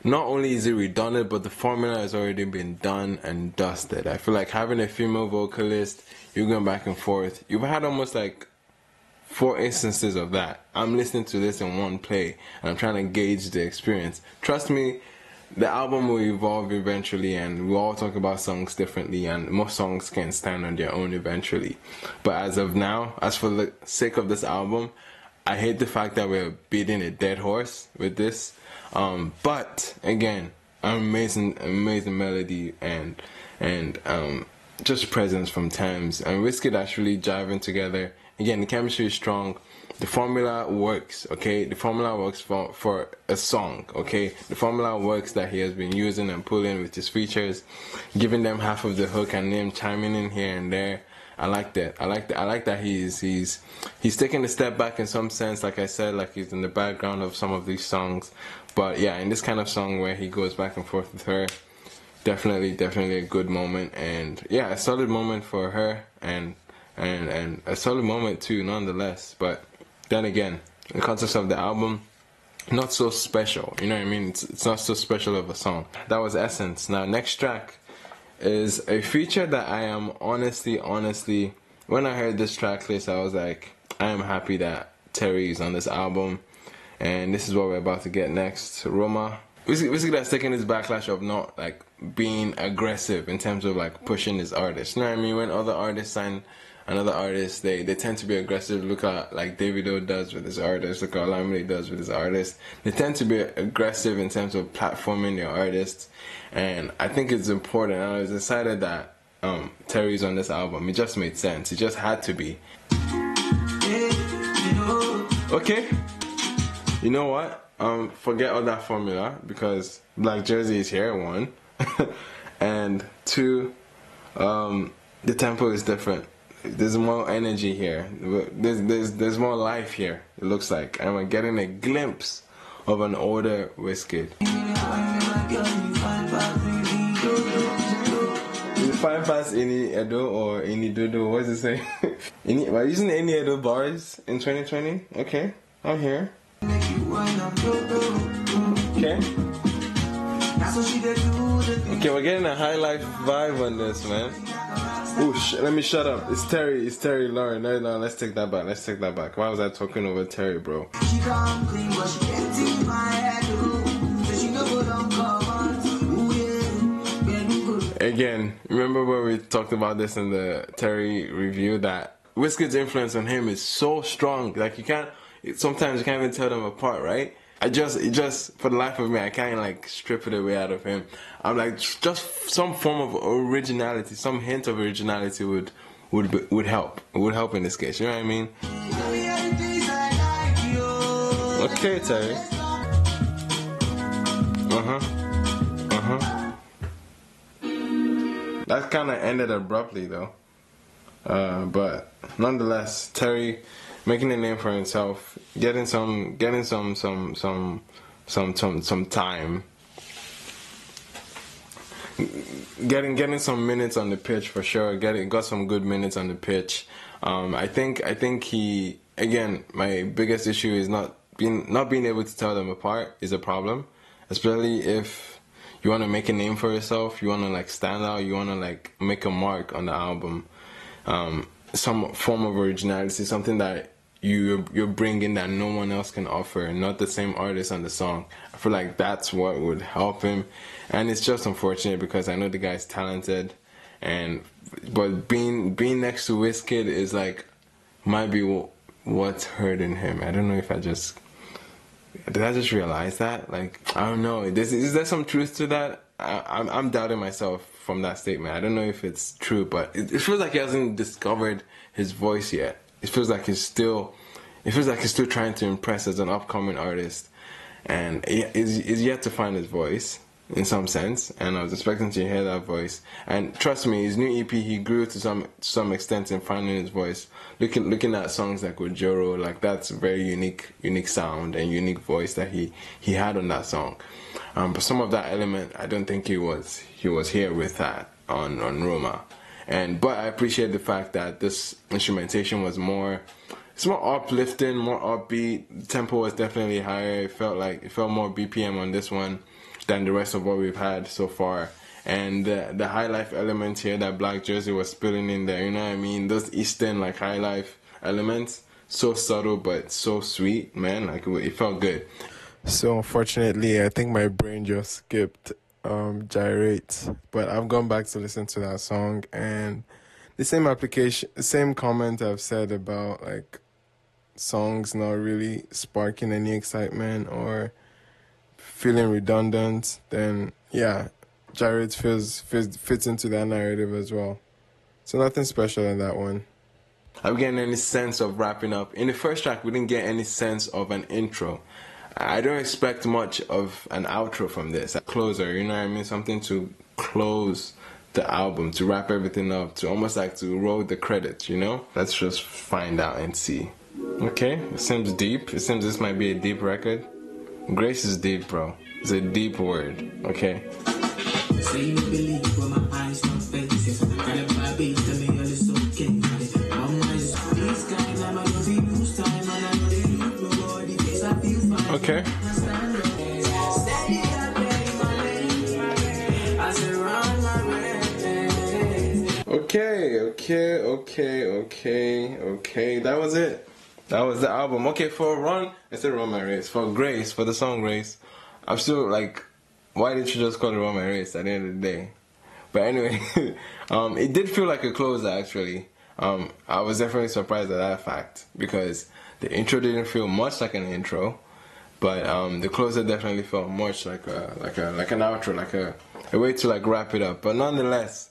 not only is it redundant, but the formula has already been done and dusted. I feel like having a female vocalist, you're going back and forth. You've had almost like 4 instances of that. I'm listening to this in one play, and I'm trying to gauge the experience. Trust me, the album will evolve eventually, and we'll all talk about songs differently, and most songs can stand on their own eventually. But as of now, as for the sake of this album, I hate the fact that we're beating a dead horse with this. But again, amazing melody and just presence from Tems and Wizkid actually jiving together again, the chemistry is strong. The formula works, okay? The formula works for a song, okay? The formula works that he has been using and pulling with his features, giving them half of the hook and them chiming in here and there. I like that. I like that he's taking a step back in some sense, like I said, like he's in the background of some of these songs. But yeah, in this kind of song where he goes back and forth with her, definitely a good moment, and yeah, a solid moment for her, and a solid moment too, nonetheless. But then again, the context of the album, not so special. You know what I mean? It's not so special of a song. That was Essence. Now, next track is a feature that I am honestly, when I heard this track list, I was like, I am happy that Terri is on this album, and this is what we're about to get next. ROMA. Wizkid that's taking this backlash of not like being aggressive in terms of like pushing his artist. You know what I mean? When other artists sign another artist, they tend to be aggressive. Look at like Davido does with his artist. Look at Marley does with his artist. They tend to be aggressive in terms of platforming their artists, and I think it's important. I was excited that Terri's on this album. It just made sense. It just had to be. Okay. You know what? Forget all that formula, because Black Jersey is here, 1. And 2, the tempo is different. There's more energy here. There's more life here, it looks like. And we're getting a glimpse of an older Wizkid. Fine past any Edo or any Dodo, what's it say? We're using any Edo bars in 2020? Okay, I'm here. Okay. Okay, we're getting a high life vibe on this, man. Ooh, let me shut up. It's Terri Lauren. No, let's take that back. Why was I talking over Terri, bro? Again, remember when we talked about this in the Terri review, that Wizkid's influence on him is so strong, like sometimes you can't even tell them apart, right? It just for the life of me, I can't like strip it away out of him. I'm like, just some form of originality, some hint of originality would help. It would help in this case, you know what I mean? Okay, Terri. That kind of ended abruptly though. But nonetheless, Terri making a name for himself, getting some time, getting some minutes on the pitch for sure. Got some good minutes on the pitch. I think he, again, my biggest issue is not being able to tell them apart is a problem, especially if you want to make a name for yourself, you want to like stand out, you want to like make a mark on the album. Some form of originality, something that you're bringing that no one else can offer, not the same artist on the song. I feel like that's what would help him, and it's just unfortunate because I know the guy's talented, but being next to Wizkid is like might be what's hurting him. I don't know if did I just realize that? Like, I don't know. Is there some truth to that? I'm doubting myself from that statement. I don't know if it's true, but it feels like he hasn't discovered his voice yet. It feels like he's still trying to impress as an upcoming artist, and he's yet to find his voice in some sense. And I was expecting to hear that voice. And trust me, his new EP, he grew to some extent in finding his voice. Looking at songs like with Joro, like that's a very unique sound and unique voice that he had on that song. But some of that element, I don't think he was here with that on ROMA. But I appreciate the fact that this instrumentation was more uplifting, more upbeat. The tempo was definitely higher. It felt more BPM on this one than the rest of what we've had so far. And the high life element here that Black Jersey was spilling in there, you know what I mean? Those Eastern like high life elements, so subtle but so sweet, man. Like it felt good. So unfortunately, I think my brain just skipped Gyrate, but I've gone back to listen to that song, and the same comment I've said about like songs not really sparking any excitement or feeling redundant. Then yeah, Gyrate fits into that narrative as well. So nothing special in that one. Are we getting any sense of wrapping up? In the first track, we didn't get any sense of an intro. I don't expect much of an outro from this. A closer, you know what I mean? Something to close the album, to wrap everything up, to almost like to roll the credits, you know? Let's just find out and see. Okay, it seems deep. It seems this might be a deep record. Grace is deep, bro. It's a deep word, okay? Say you believe when my eyes don't face it. Kind of my beat, tell me all is okay. My eyes these guys, I'm not gonna lose time, and I'm gonna lose nobody. Face I feel fine. Okay. Okay. That was it. That was the album. Okay, for Run, I said Run My Race. For Grace, for the song Grace, I'm still like, why didn't you just call it Run My Race at the end of the day? But anyway, it did feel like a closer actually. I was definitely surprised at that fact because the intro didn't feel much like an intro, but the closer definitely felt much like an outro, like a way to like wrap it up. But nonetheless,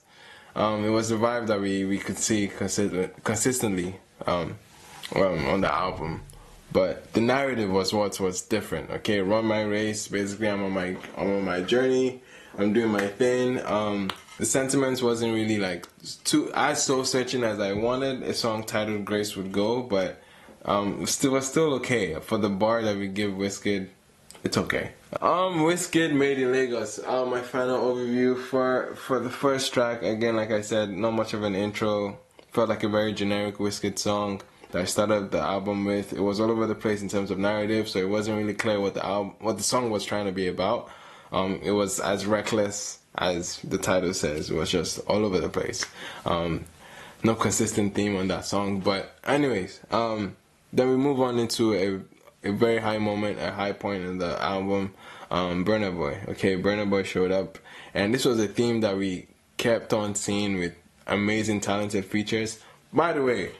it was the vibe that we could see consistently on the album. But the narrative was what was different. Okay, Run My Race. Basically, I'm on my journey. I'm doing my thing. The sentiments wasn't really like too as soul searching as I wanted a song titled Grace would go, but it was still okay for the bar that we give Wizkid. It's okay. Wizkid Made in Lagos. My final overview for the first track. Again, like I said, not much of an intro. Felt like a very generic Wizkid song that I started the album with. It was all over the place in terms of narrative, so it wasn't really clear what the song was trying to be about. It was as reckless as the title says. It was just all over the place. No consistent theme on that song. But anyways, then we move on into a very high moment, a high point in the album. Burna Boy. Okay, Burna Boy showed up, and this was a theme that we kept on seeing with amazing, talented features. By the way,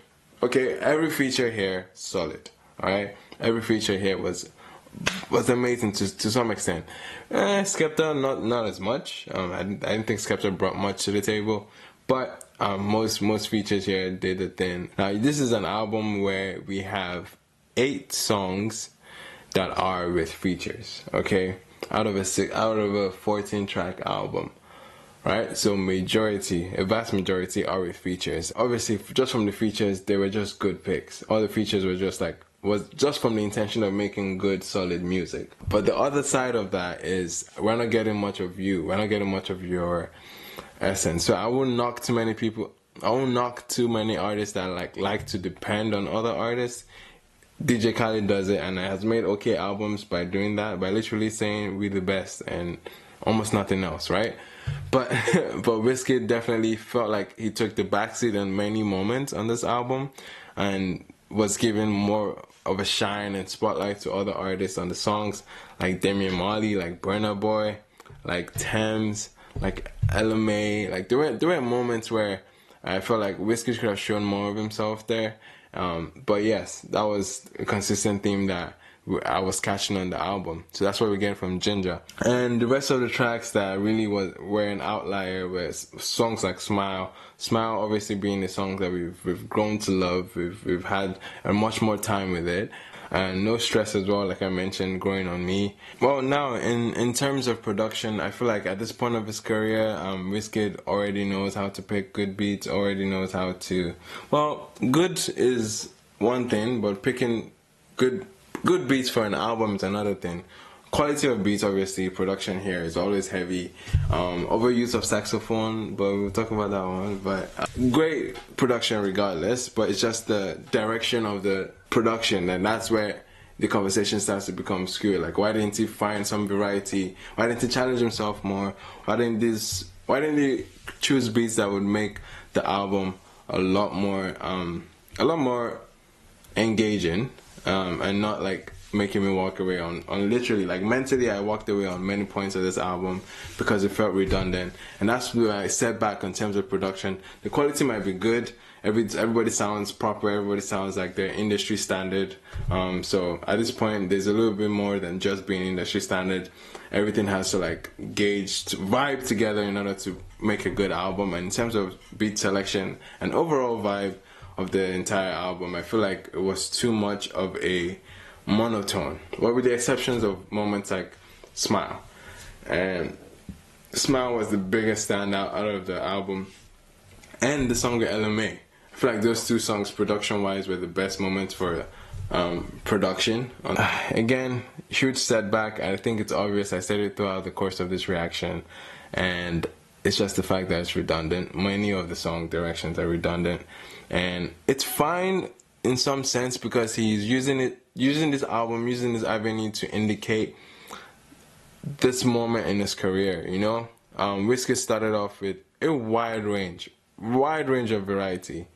okay, every feature here solid. All right, every feature here was amazing to some extent. Skepta not as much. I didn't think Skepta brought much to the table, but most features here did the thing. Now this is an album where we have 8 songs that are with features. Okay, out of a 14-track album. Right, so a vast majority are with features. Obviously, just from the features, they were just good picks. All the features were just from the intention of making good, solid music. But the other side of that is we're not getting much of you. We're not getting much of your essence. So I won't knock too many people. I won't knock too many artists that like to depend on other artists. DJ Khaled does it and has made okay albums by doing that, by literally saying we the best and almost nothing else, right? But Wizkid definitely felt like he took the backseat in many moments on this album and was given more of a shine and spotlight to other artists on the songs like Damian, Marley, like Burna Boy, like Tems, like LMA. Like there were moments where I felt like Wizkid could have shown more of himself there. But yes, that was a consistent theme that I was catching on the album. So that's what we're getting from Ginger. And the rest of the tracks that really were an outlier were songs like Smile. Smile obviously being the song that we've grown to love. We've had a much more time with it. And No Stress as well, like I mentioned, Growing on Me. Well, now in terms of production, I feel like at this point of his career, Wizkid already knows how to pick good beats, already knows how to... Well, good is one thing, but picking good beats for an album is another thing. Quality of beats, obviously, production here is always heavy. Overuse of saxophone, but we'll talk about that one. But great production regardless, but it's just the direction of the production, and that's where the conversation starts to become skewed. Like, why didn't he find some variety? Why didn't he challenge himself more? Why didn't he choose beats that would make the album a lot more engaging? And not like making me walk away on literally, like mentally I walked away on many points of this album because it felt redundant. And that's where I set back in terms of production. The quality might be good, everybody sounds proper, everybody sounds like they're industry standard. So at this point there's a little bit more than just being industry standard. Everything has to like vibe together in order to make a good album. And in terms of beat selection and overall vibe, of the entire album. I feel like it was too much of a monotone. Well, with the exceptions of moments like Smile. And Smile was the biggest standout out of the album. And the song with LMA. I feel like those two songs, production-wise, were the best moments for production. Again, huge setback. I think it's obvious. I said it throughout the course of this reaction. And it's just the fact that it's redundant. Many of the song directions are redundant. And it's fine in some sense because he's using this album, using this avenue to indicate this moment in his career, you know? Wizkid started off with a wide range of variety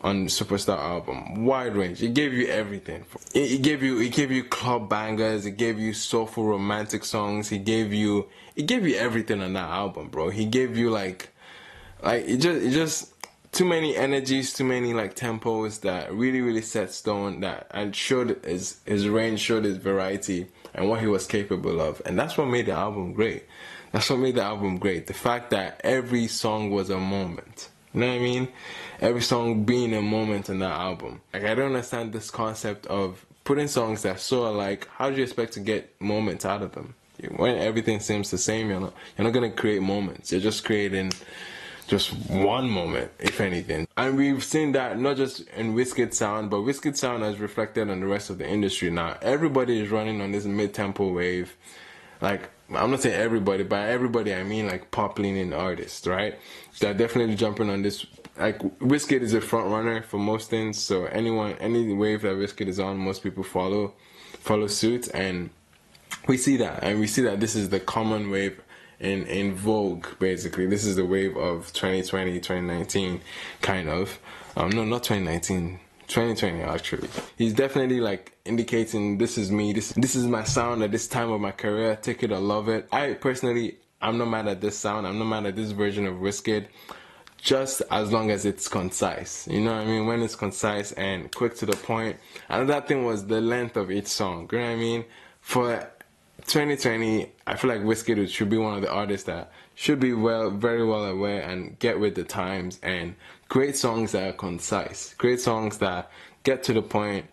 on Superstar album. Wide range. It gave you everything. It gave you club bangers, it gave you soulful romantic songs, it gave you everything on that album, bro. He gave you like it just too many energies, too many like tempos that really set stone that and showed his range, showed his variety and what he was capable of. And that's what made the album great. The fact that every song was a moment. You know what I mean? Every song being a moment in that album. Like, I don't understand this concept of putting songs that are so alike. How do you expect to get moments out of them? When everything seems the same, you're not gonna create moments. You're just creating just one moment, if anything. And we've seen that not just in Wizkid sound, but Wizkid sound has reflected on the rest of the industry now. Everybody is running on this mid-tempo wave. Like, I'm not saying everybody, by everybody I mean like pop-leaning artists, right? They're definitely jumping on this. Like, Wizkid is a front runner for most things, so any wave that Wizkid is on, most people follow suit, and we see that, this is the common wave in vogue, basically. This is the wave of 2020, 2019, kind of. No, not 2019. 2020 actually. He's definitely like indicating this is me, this is my sound at this time of my career, take it or love it. I personally, I'm not mad at this sound, I'm not mad at this version of Wizkid, just as long as it's concise. You know what I mean? When it's concise and quick to the point. Another thing was the length of each song. You know what I mean? For 2020, I feel like Wizkid should be one of the artists that should be very well aware and get with the times and create songs that are concise. Create songs that get to the point.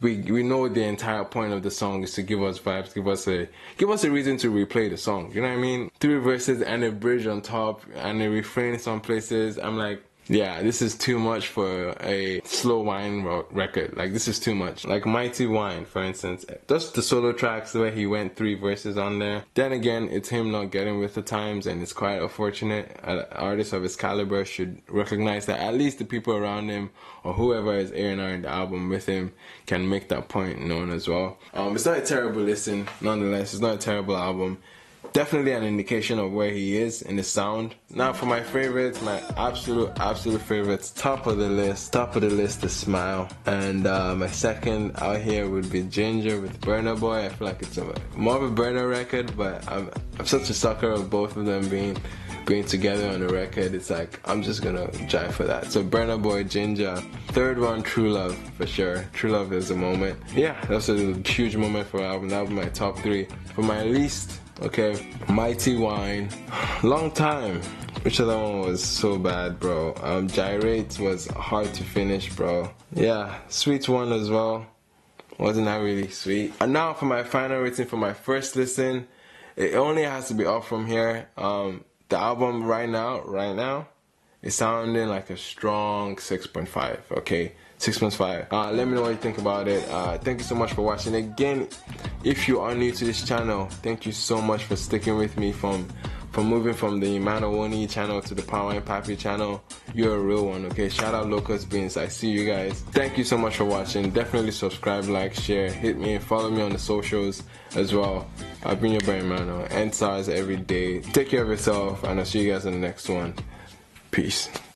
We know the entire point of the song is to give us vibes, give us a reason to replay the song. You know what I mean? 3 verses and a bridge on top and a refrain in some places. I'm like, yeah, this is too much for a slow wine record. Like, this is too much. Like Mighty Wine, for instance. Just the solo tracks where he went 3 verses on there. Then again, it's him not getting with the times, and it's quite unfortunate. An artist of his caliber should recognize that at least the people around him or whoever is A&R in the album with him can make that point known as well. It's not a terrible listen, nonetheless. It's not a terrible album. Definitely an indication of where he is in the sound. Now for my favorites, my absolute favorites, top of the list is Smile. And my second out here would be Ginger with Burna Boy. I feel like it's more of a Burna record, but I'm such a sucker of both of them being together on the record. It's like, I'm just gonna jive for that. So Burna Boy, Ginger. Third one, True Love, for sure. True Love is a moment. Yeah, that's a huge moment for an album. That would be my top 3. For my least, okay, Mighty Wine. Long Time. Which other one was so bad, bro? Gyrate was hard to finish, bro. Yeah, Sweet One as well. Wasn't that really sweet? And now for my final rating for my first listen. It only has to be up from here. The album right now is sounding like a strong 6.5, okay? 6.5. Let me know what you think about it. Thank you so much for watching. Again, if you are new to this channel, thank you so much for sticking with me from moving from the Manawoni channel to the palmwinepapi channel. You're a real one, okay? Shout out Locust Beans. I see you guys. Thank you so much for watching. Definitely subscribe, like, share, hit me, follow me on the socials as well. I've been your boy Mano. End SARS every day. Take care of yourself, and I'll see you guys in the next one. Peace.